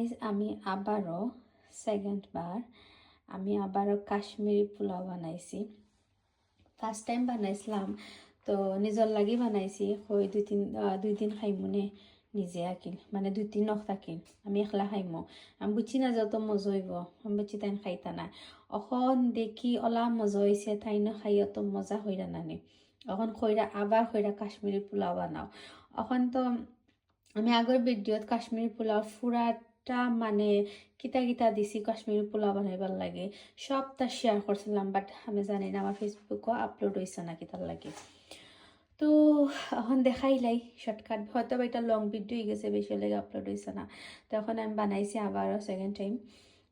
Guys আমি আবারও second বার আমি আবারও কাশ্মীরি পোলাও বানাইছি। ফার্স্ট টাইম বানাইছিলাম তো নিজর লাগি বানাইছি, হই দুই দিন খাইমুনে নিজে আঁকিল, মানে 2-3 নখ থাকিল, আমি একলা খাইমো। আমি বুঝি না যত মজা হইব, আমি বুঝি তাই খাইতা না। অখন দেখি ওলা মজা হয়েছে, তাই না খাই অত মজা হইরা নানি। অখন খৈরা আবার খৈরা কাশ্মীরি পোলাও বানাও। অখন তো আমি আগের ভিডিওত কাশ্মীরি পোলাও ফুরাটা মানে কিতা কিতা দিছি কাশ্মীরি পোলাও বানাইবার লাগে সবটা শেয়ার করছিলাম, বাট আমি জানি না আমার ফেসবুকও আপলোড হয়েছে না কিতার লাগে। তো এখন দেখাইলাই শর্টকাট, হয়তো এটা লং ভিডিও হয়ে গেছে, বেশি লাগে আপলোড হয়েছে না। তো এখন আমি বানাইছি আবারও সেকেন্ড টাইম,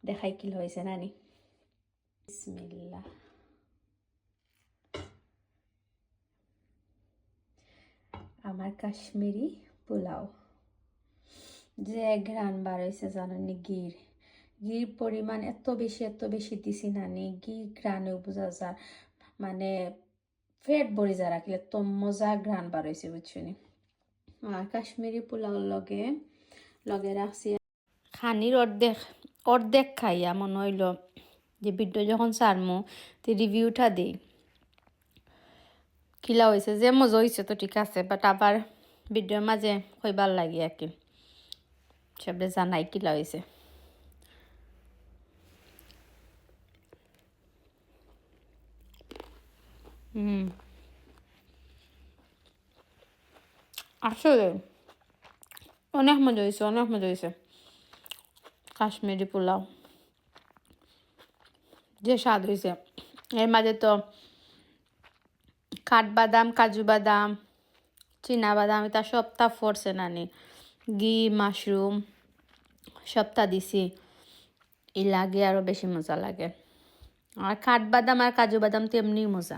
দেখাই কি হয়েছে নানি। বিসমিল্লাহ। আমার কাশ্মীরি পোলাও যে ঘ্রাণ বার হয়েছে জানেন, ঘির পরিমাণ এত বেশি দিছি নানি, ঘি ঘ্রাণে বোঝা যায়, মানে পেট ভরে যা রাখলে তো মজা ঘ্রাণ বার হয়েছে বুঝছনি। আর কাশ্মীরি পোলাও লগে লগে রাখছি খানির অর্ধেক খাইয়া মনে হইল যে ভিডিও যখন সারমো তো রিভিউটা দিই কিলা হয়েছে, যে মজা হয়েছে তো ঠিক আছে, বাট আবার ভিডিওর মাঝে কইবার লাগে আর কি, সবে জানাই কিলা হয়েছে। আসলে অনেক মজা হয়েছে কাশ্মীরি পোলাও, যে স্বাদ হয়েছে। এর মাঝে তো কাঠবাদাম, কাজু বাদাম, চীনা বাদাম এটা সবটা ফোরছে নানি, ঘি, মাশরুম সবটা দিছি, ই লাগে আরো বেশি মজা লাগে। আর কাঠবাদাম আর কাজু বাদাম তো এমনি মজা।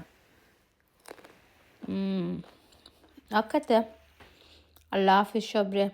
ওকে, আল্লাহ হাফিজ সবরে।